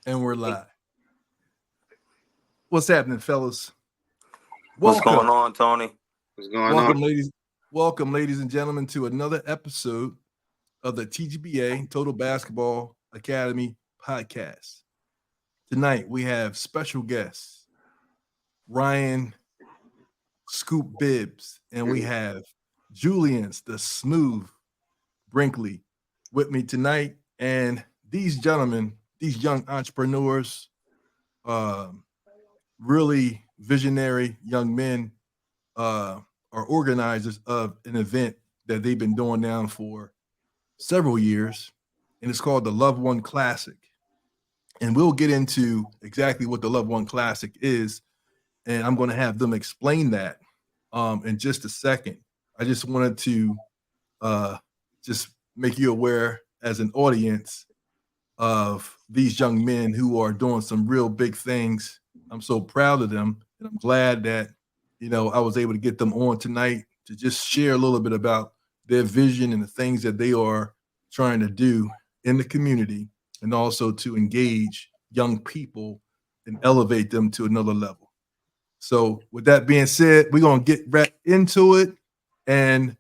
And we're live. What's happening, fellas? What's Welcome, going on, Tony? What's going on? welcome, ladies. Welcome, ladies and gentlemen, to another episode of the TGBA Total Basketball Academy podcast. Tonight we have special guests Ryan Scoop Bibbs, and we have Julian's the Smooth Brinkley with me tonight. And these gentlemen, these young entrepreneurs, um, really visionary young men, are organizers of an event that they've been doing now for several years, and it's called the Luv1 Classic. And we'll get into exactly what the Luv1 Classic is, and I'm going to have them explain that in just a second. I just wanted to just make you aware as an audience of these young men who are doing some real big things. I'm so proud of them, and I'm glad that I was able to get them on tonight to just share a little bit about their vision and the things that they are trying to do in the community, and also to engage young people and elevate them to another level. So, with that being said, we're gonna get right into it, and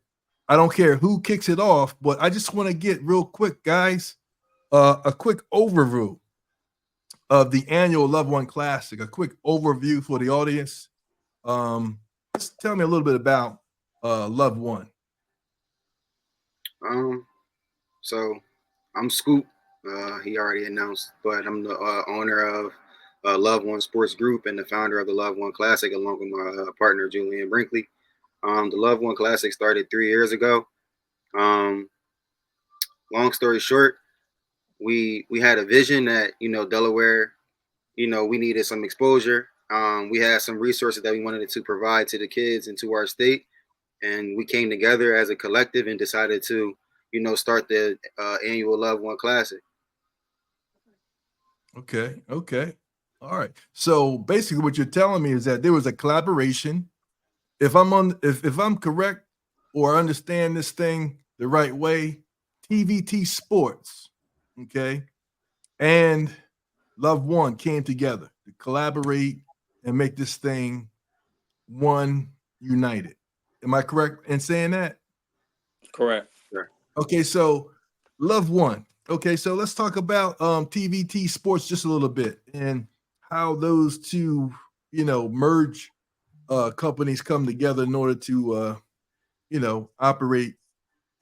I don't care who kicks it off, but I just want to get real quick, guys, a quick overview of the annual Luv1 Classic. A quick overview for the audience. Just tell me a little bit about Luv1. So I'm Scoop. He already announced, but I'm the owner of Luv1 Sports Group and the founder of the Luv1 Classic, along with my partner Julian Brinkley. The Luv1 Classic started 3 years ago. Um, Long story short, we had a vision that Delaware, we needed some exposure. We had some resources that we wanted to provide to the kids and to our state, and we came together as a collective and decided to start the annual Luv1 Classic. Okay. All right. So basically what you're telling me is that there was a collaboration. If I'm correct or understand this thing the right way, TVT Sports, okay, and Luv1 came together to collaborate and make this thing one united. Am I correct in saying that? Correct. Sure. Okay, so Luv1. Okay, so let's talk about TVT Sports just a little bit and how those two, merge companies come together in order to operate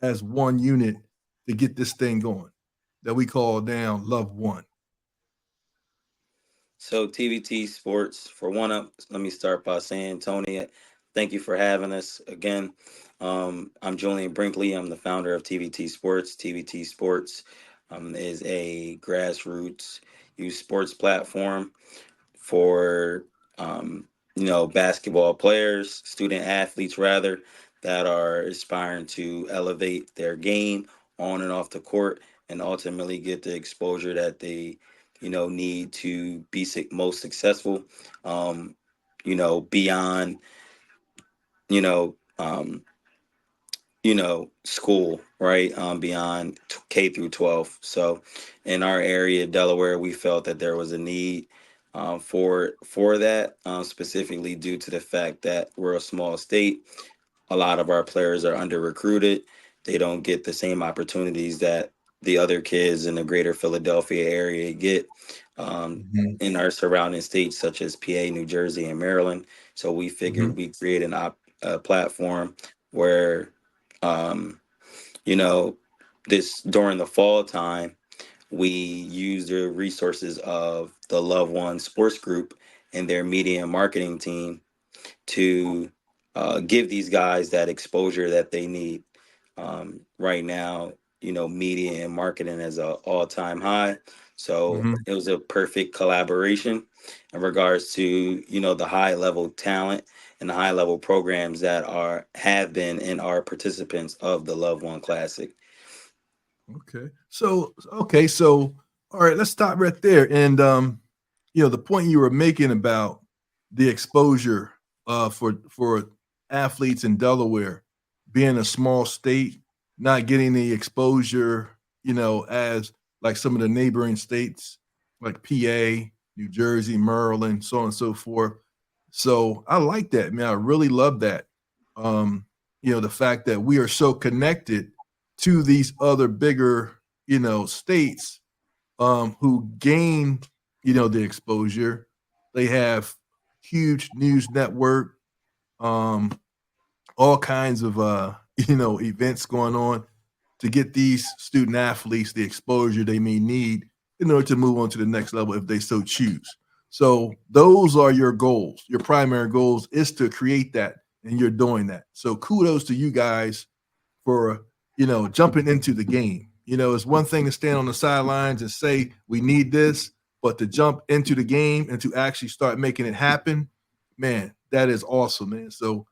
as one unit to get this thing going that we call down Luv1. So TVT Sports, for one up, let me start by saying, Tony, thank you for having us again. I'm Julian Brinkley. I'm the founder of TVT Sports. TVT Sports is a grassroots youth sports platform for basketball players, student athletes rather, that are aspiring to elevate their game on and off the court and ultimately get the exposure that they need to be most successful, beyond you know um, school, right? Beyond K through 12. So in our area, Delaware, we felt that there was a need for that, specifically due to the fact that we're a small state. A lot of our players are under recruited. They don't get the same opportunities that the other kids in the greater Philadelphia area get, Mhm. in our surrounding states such as PA, New Jersey, and Maryland. So we figured Mhm. we create a platform where, um, you know, this during the fall time, we use the resources of the Luv1 Sports Group and their media and marketing team to give these guys that exposure that they need. Right now, media and marketing is a all-time high. So Mhm. it was a perfect collaboration in regards to, the high level talent and the high level programs that have been and are participants of the Luv1 Classic. Okay. So all right, let's stop right there. And the point you were making about the exposure for athletes in Delaware being a small state, not getting the exposure, as like some of the neighboring states. like PA, New Jersey, Maryland, so on and so forth. So I like that, man. I really love that. The fact that we are so connected to these other bigger, states who gain, the exposure. They have huge news network, um, all kinds of events going on to get these student athletes the exposure they may need in order to move on to the next level if they so choose. So those are your goals. Your primary goals is to create that, and you're doing that. So kudos to you guys for jumping into the game. It's one thing to stand on the sidelines and say we need this, but to jump into the game and to actually start making it happen, man, that is awesome, man. So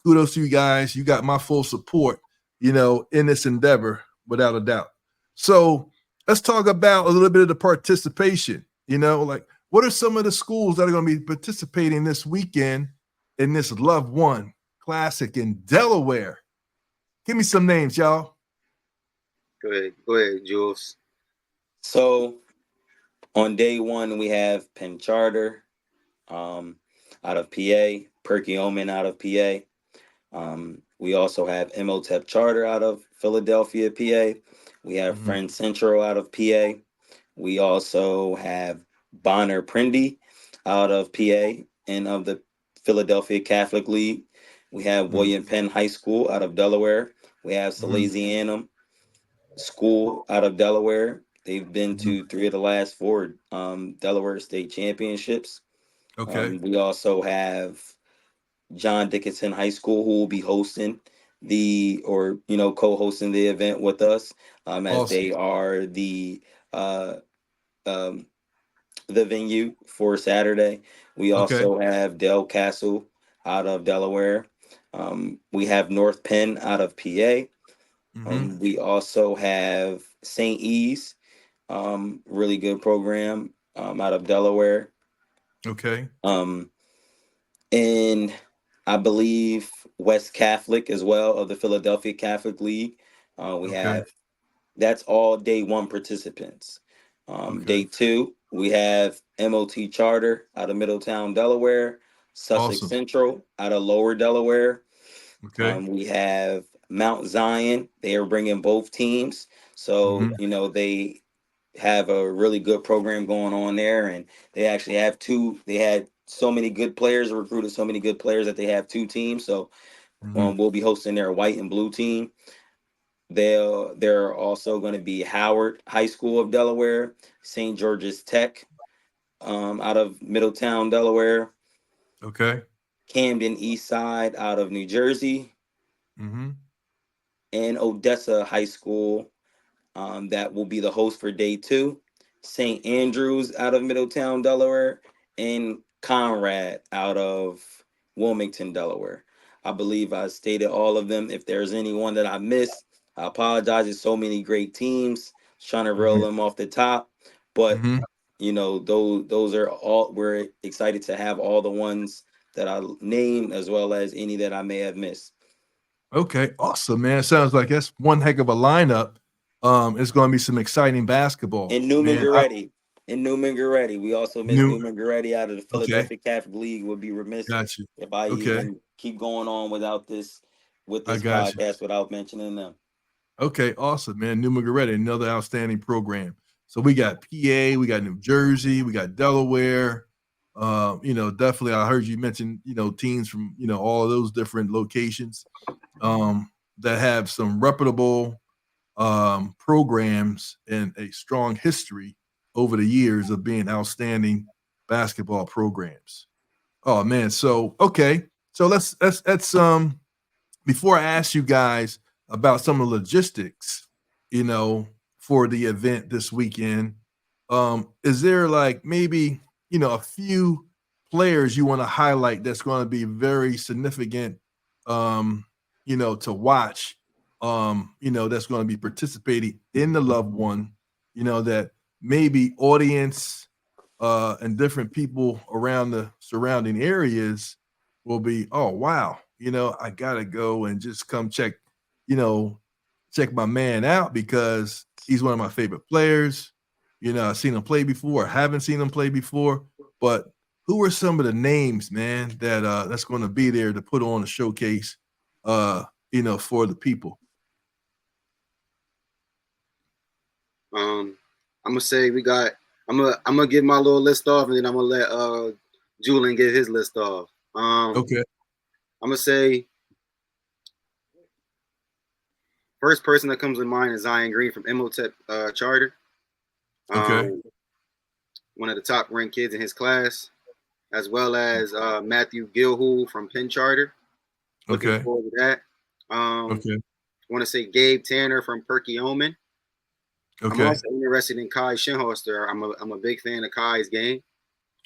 kudos to you guys. You got my full support, in this endeavor, without a doubt. So let's talk about a little bit of the participation. Like what are some of the schools that are going to be participating this weekend in this Luv1 Classic in Delaware? Give me some names, y'all. Go ahead, Jules. So on day one, we have Penn Charter out of PA, Perkiomen out of PA. We also have Imhotep Charter out of Philadelphia, PA. We have Friends Central out of PA. We also have Bonner Prindy out of PA and of the Philadelphia Catholic League. We have William Penn High School out of Delaware. We have Salesianum School out of Delaware. They've been to 3 of the last 4 Delaware State Championships. Okay. We also have John Dickinson High School, who will be hosting co-hosting the event with us, as Awesome. they are the venue for Saturday. We also have Del Castle out of Delaware. We have North Penn out of PA. We also have St. E's, really good program out of Delaware. Okay. And I believe West Catholic as well of the Philadelphia Catholic League. That's all day one participants. Day two, we have MOT Charter out of Middletown, Delaware, Sussex Central out of Lower Delaware. We have Mount Zion. They are bringing both teams. So, they have a really good program going on there. And they actually have they had so many good players, recruited so many good players that they have 2 teams. So we'll be hosting their white and blue team. They're also going to be Howard High School of Delaware, St. George's Tech out of Middletown, Delaware. Okay. Camden East Side out of New Jersey. And Odessa High School that will be the host for day 2. St. Andrews out of Middletown, Delaware, and Conrad out of Wilmington, Delaware. I believe I stated all of them. If there's anyone that I missed, I apologize. There's so many great teams. Trying to reel them off the top, but those are all. We're excited to have all the ones that I named, as well as any that I may have missed. Okay, awesome, man. Sounds like that's one heck of a lineup. It's going to be some exciting basketball. In Newman Goretti. We also missed Newman Goretti out of the Philadelphia Catholic League. Would be remiss if I even keep going on without this podcast without mentioning them. Okay, awesome, man. Newman Goretti, another outstanding program. So we got PA, we got New Jersey, we got Delaware. Definitely I heard you mention, teams from, all of those different locations that have some reputable programs and a strong history over the years of being outstanding basketball programs. Oh man, so let's before I ask you guys about some of the logistics, for the event this weekend, is there like maybe a few players you want to highlight that's going to be very significant, to watch, that's going to be participating in the Luv1, that maybe audience and different people around the surrounding areas will be, oh wow, I gotta go and just come check my man out because he's one of my favorite players. I've seen them play before, haven't seen them play before, but who are some of the names, man, that's going to be there to put on a showcase, for the people? I'm gonna say we got. I'm gonna give my little list off, and then I'm gonna let Julian get his list off. Okay. I'm gonna say first person that comes to mind is Zion Green from Imhotep Charter. Okay. One of the top ranked kids in his class, as well as Matthew Gilhool from Penn Charter. Looking Okay. forward to that. Okay. I want to say Gabe Tanner from Perkiomen. I'm Okay. also interested in Kai Shinholster. I'm a big fan of Kai's game.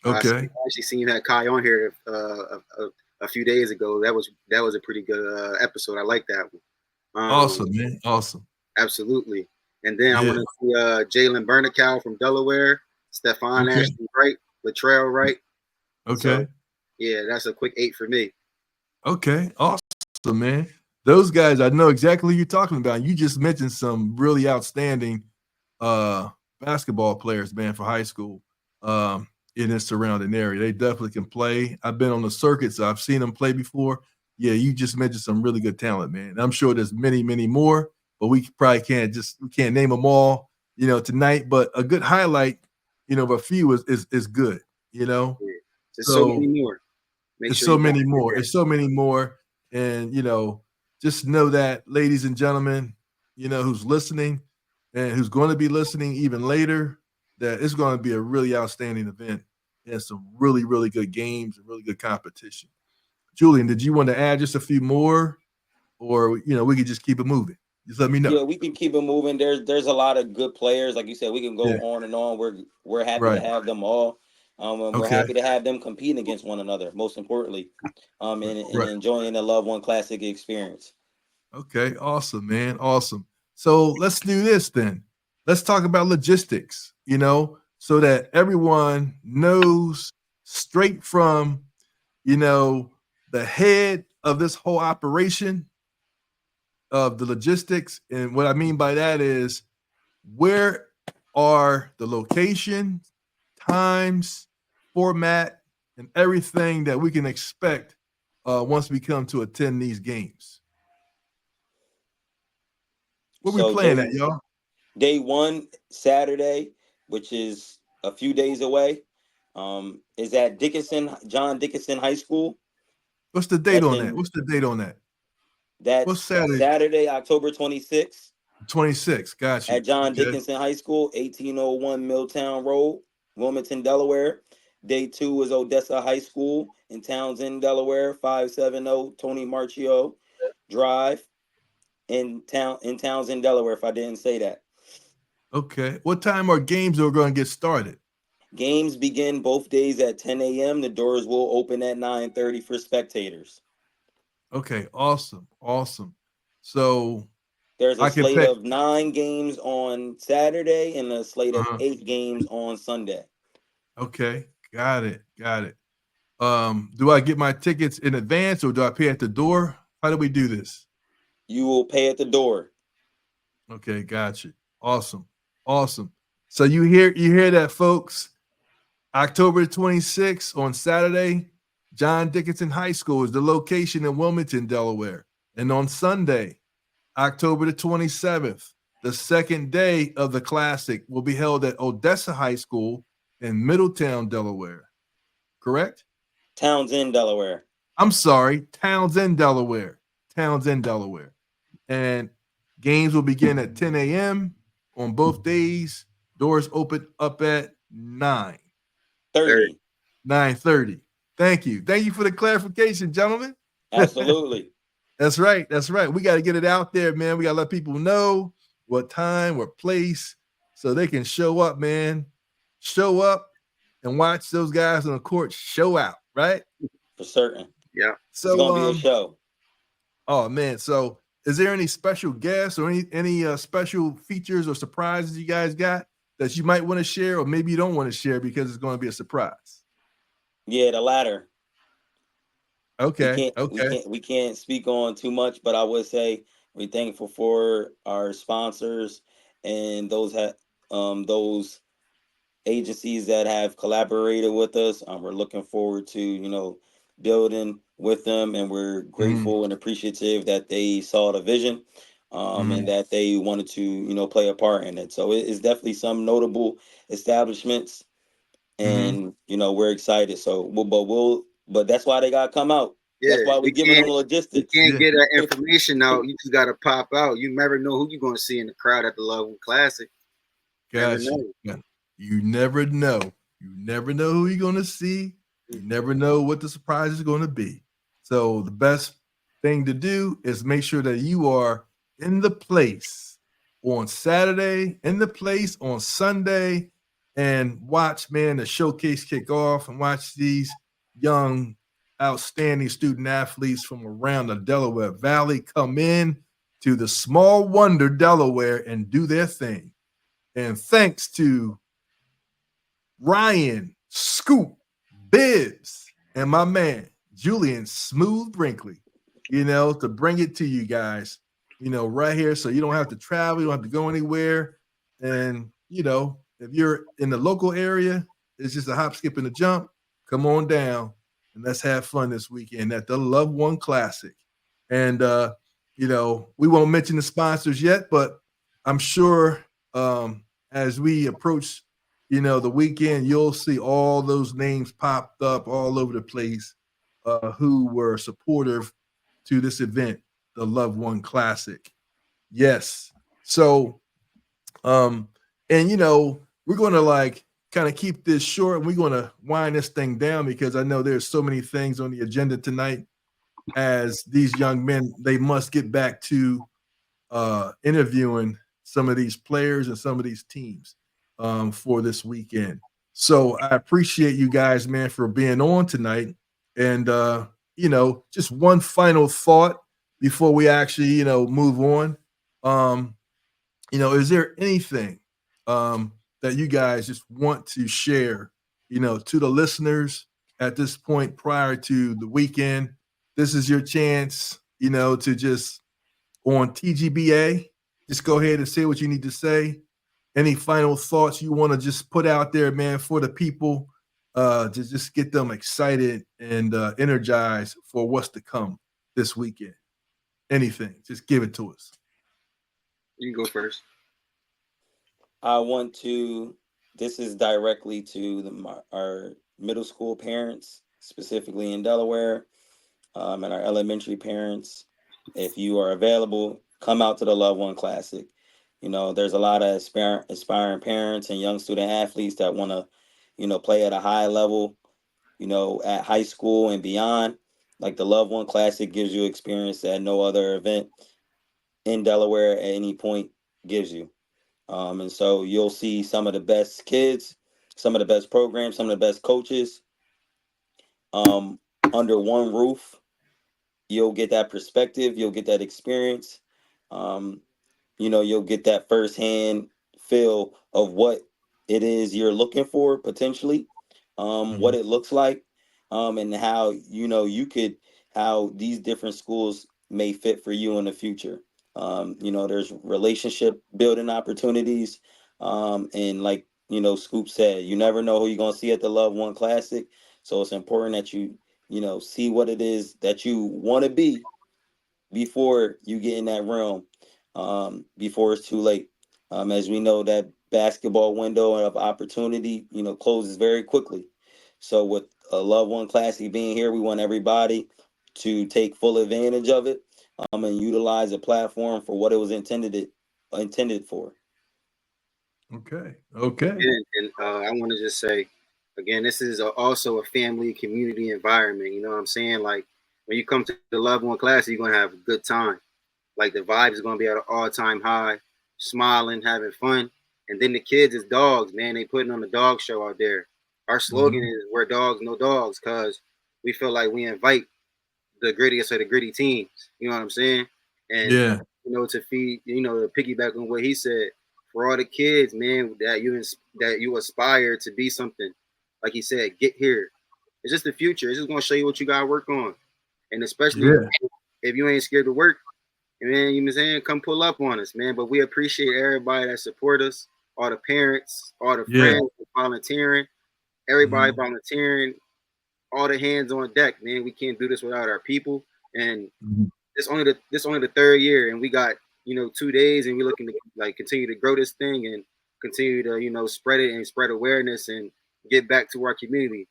I Okay. actually seen that Kai on here a few days ago. That was a pretty good episode. I like that one. Awesome, man. Awesome. Absolutely. And then I Yeah. want to see Jalen Bernicow from Delaware, Stephon Okay. Ashley Wright, Latrell Wright. Okay. So yeah, that's a quick 8 for me. Okay. Awesome, man. Those guys, I know exactly who you're talking about. You just mentioned some really outstanding basketball players, man, for high school in this surrounding area. They definitely can play. I've been on the circuit, so I've seen them play before. Yeah, you just mentioned some really good talent, man. And I'm sure there's many, many more, but we can't name them all, tonight. But a good highlight, of a few is good, Yeah. There's so So many more. Make it's sure so you many guys get more. that. It's so many more. And, just know that, ladies and gentlemen, who's listening and who's going to be listening even later, that it's going to be a really outstanding event and some really, really good games and really good competition. Julian, did you want to add just a few more, or, we could just keep it moving? Just let me know. Yeah, we can keep it moving. There's a lot of good players, like you said. We can go Yeah. on and on. We're happy to Right. have them all. And we're Okay. happy to have them competing against one another. Most importantly, and Right. enjoying the Luv1 Classic experience. Okay. Awesome, man. Awesome. So let's do this then. Let's talk about logistics, so that everyone knows straight from, the head of this whole operation of the logistics. And what I mean by that is, where are the location, times, format, and everything that we can expect once we come to attend these games? Where we So playing at, y'all? day one, Saturday, which is a few days away, is at John Dickinson High School. What's the date That's on that? What's the date on that? What's that's Saturday? Saturday, October 26th. 26. Got you. At John Okay. Dickinson High School, 1801 Milltown Road, Wilmington, Delaware. Day two is Odessa High School in Townsend, Delaware, 570 Tony Marchio Drive in Townsend, Delaware, if I didn't say that. Okay. What time are games are going to get started? Games begin both days at 10 a.m. The doors will open at 9:30 for spectators. Okay. Awesome. Awesome. So There's a I can slate pick. of 9 games on Saturday and a slate of Uh-huh. 8 games on Sunday. Okay. Got it. Got it. Do I get my tickets in advance or do I pay at the door? How do we do this? You will pay at the door. Okay, gotcha. Awesome. Awesome. So you hear that, folks? October 26th on Saturday, John Dickinson High School is the location in Wilmington, Delaware. And on Sunday, October the 27th, the second day of the Classic will be held at Odessa High School in Middletown, Delaware. Correct? Townsend, Delaware. I'm sorry, Townsend, Delaware. Townsend, Delaware. And games will begin at 10 a.m. on both days. Doors open up at 30. 9:30. Thank you. Thank you for the clarification, gentlemen. Absolutely. That's right. That's right. We got to get it out there, man. We got to let people know what time, what place, so they can show up, man. Show up and watch those guys on the court show out, right? For certain. Yeah. So, It's going to be a show. Oh man, so is there any special guests or any special features or surprises you guys got that you might want to share, or maybe you don't want to share because it's going to be a surprise? Yeah, the latter. Okay. We can't speak on too much, but I would say we're thankful for our sponsors and those agencies that have collaborated with us. We're looking forward to building with them, and we're grateful and appreciative that they saw the vision, and that they wanted to play a part in it. So it's definitely some notable establishments, and we're excited. So, but that's why they gotta come out. Yeah, That's why we giving them we logistics. can't get that information out. You just got to pop out. You never know who you're going to see in the crowd at the Luv1 Classic. Never Gotcha. know. Yeah. You never know. You never know who you're going to see. You never know what the surprise is going to be. So the best thing to do is make sure that you are in the place on Saturday, in the place on Sunday, and watch, man, the showcase kick off and watch these young, outstanding student athletes from around the Delaware Valley come in to the Small Wonder, Delaware, and do their thing. And thanks to Ryan, Scoop, Bibbs, and my man, Julian Smooth Brinkley, to bring it to you guys, right here. So you don't have to travel, you don't have to go anywhere. And, if you're in the local area, it's just a hop, skip, and a jump. Come on down and let's have fun this weekend at the Luv1 Classic. And, we won't mention the sponsors yet, but I'm sure as we approach the weekend, you'll see all those names popped up all over the place who were supportive to this event, the Luv1 Classic. Yes. So, we're going to kind of keep this short, and we're going to wind this thing down because I know there's so many things on the agenda tonight as these young men, they must get back to interviewing some of these players and some of these teams for this weekend. So I appreciate you guys, man, for being on tonight. And just one final thought before we actually, move on. Is there anything that you guys just want to share, to the listeners at this point prior to the weekend? This is your chance, to just on TGBA. Just go ahead and say what you need to say. Any final thoughts you want to just put out there, man, for the people to just get them excited and energized for what's to come this weekend? Anything, just give it to us. You can go first. This is directly to our middle school parents, specifically in Delaware, and our elementary parents. If you are available, come out to the Luv1 Classic. There's a lot of aspiring parents and young student athletes that want to, play at a high level, at high school and beyond. Like the Luv1 Classic gives you experience that no other event in Delaware at any point gives you. And so you'll see some of the best kids, some of the best programs, some of the best coaches under one roof. You'll get that perspective, you'll get that experience. You'll get that firsthand feel of what it is you're looking for potentially, what it looks like, and how how these different schools may fit for you in the future. There's relationship building opportunities, and like Scoop said, you never know who you're gonna see at the Luv1 Classic. So it's important that you see what it is that you want to be before you get in that realm, before it's too late. As we know, that basketball window of opportunity, closes very quickly. So with a Luv1 Classic being here, we want everybody to take full advantage of it, and utilize the platform for what it was intended for. Okay. And I want to just say, again, this is also a family community environment. You know what I'm saying? Like when you come to the Luv1 Classic, you're gonna have a good time. Like the vibe is gonna be at an all-time high, smiling, having fun. And then the kids is dogs, man. They putting on the dog show out there. Our slogan is "We're dogs, no dogs," because we feel like we invite the grittiest of the gritty teams. You know what I'm saying? And Yeah. to feed, to piggyback on what he said, for all the kids, man, that you aspire to be something. Like he said, get here. It's just the future. It's just gonna show you what you gotta work on. And especially if you ain't scared to work, man, you know what I'm saying? Come pull up on us, man. But we appreciate everybody that support us. all the parents, all the Yeah. friends volunteering, everybody volunteering, all the hands on deck, man. We can't do this without our people. And this only the third year, and we got 2 days, and we're looking to like continue to grow this thing and continue to spread it and spread awareness and get back to our community.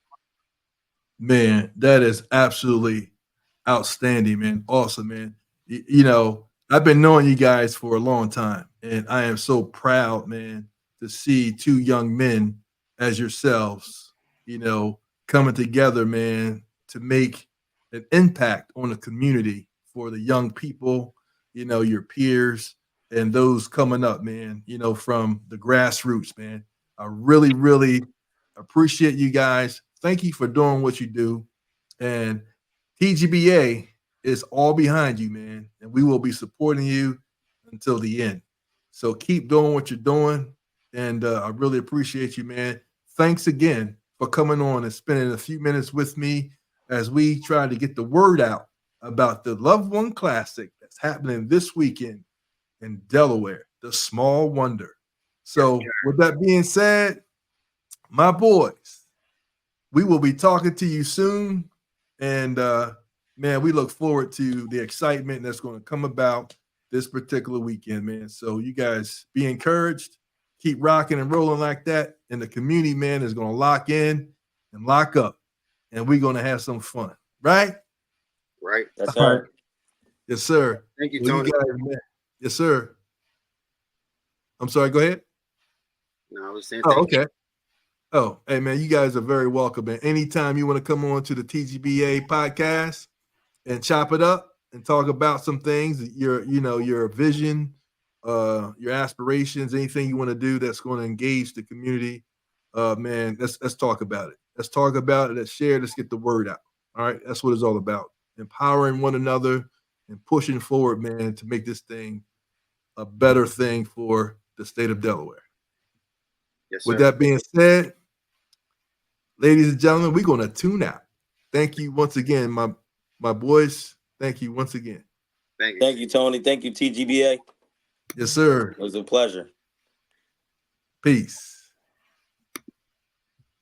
Man, that is absolutely outstanding, man. Awesome, man. I've been knowing you guys for a long time, and I am so proud, man, to see two young men as yourselves, coming together, man, to make an impact on the community for the young people, your peers and those coming up, man, from the grassroots, man. I really, really appreciate you guys. Thank you for doing what you do. And TGBA is all behind you, man. And we will be supporting you until the end. So keep doing what you're doing. And I really appreciate you, man. Thanks again for coming on and spending a few minutes with me as we try to get the word out about the Luv1 Classic that's happening this weekend in Delaware, the Small Wonder. So, with that being said, my boys, we will be talking to you soon. And man, we look forward to the excitement that's going to come about this particular weekend, man. So you guys be encouraged, keep rocking and rolling like that. And the community, man, is going to lock in and lock up. And we're going to have some fun, right? Right. Yes, sir. Right. Yes, sir. Thank you, Well, Tony. you guys, man. Yes, sir. I'm sorry, go ahead. No, I was saying Oh, thank you. okay. Oh, hey man, you guys are very welcome. And anytime you want to come on to the TGBA podcast and chop it up and talk about some things, your vision, your aspirations, anything you want to do that's going to engage the community, man, let's talk about it. Let's talk about it. Let's share. Let's get the word out. All right, that's what it's all about. Empowering one another and pushing forward, man, to make this thing a better thing for the state of Delaware. Yes, sir. With that being said, ladies and gentlemen, we're going to tune out. Thank you once again, my boys. Thank you once again. Thank you. Thank you, Tony. Thank you, TGBA. Yes, sir. It was a pleasure. Peace.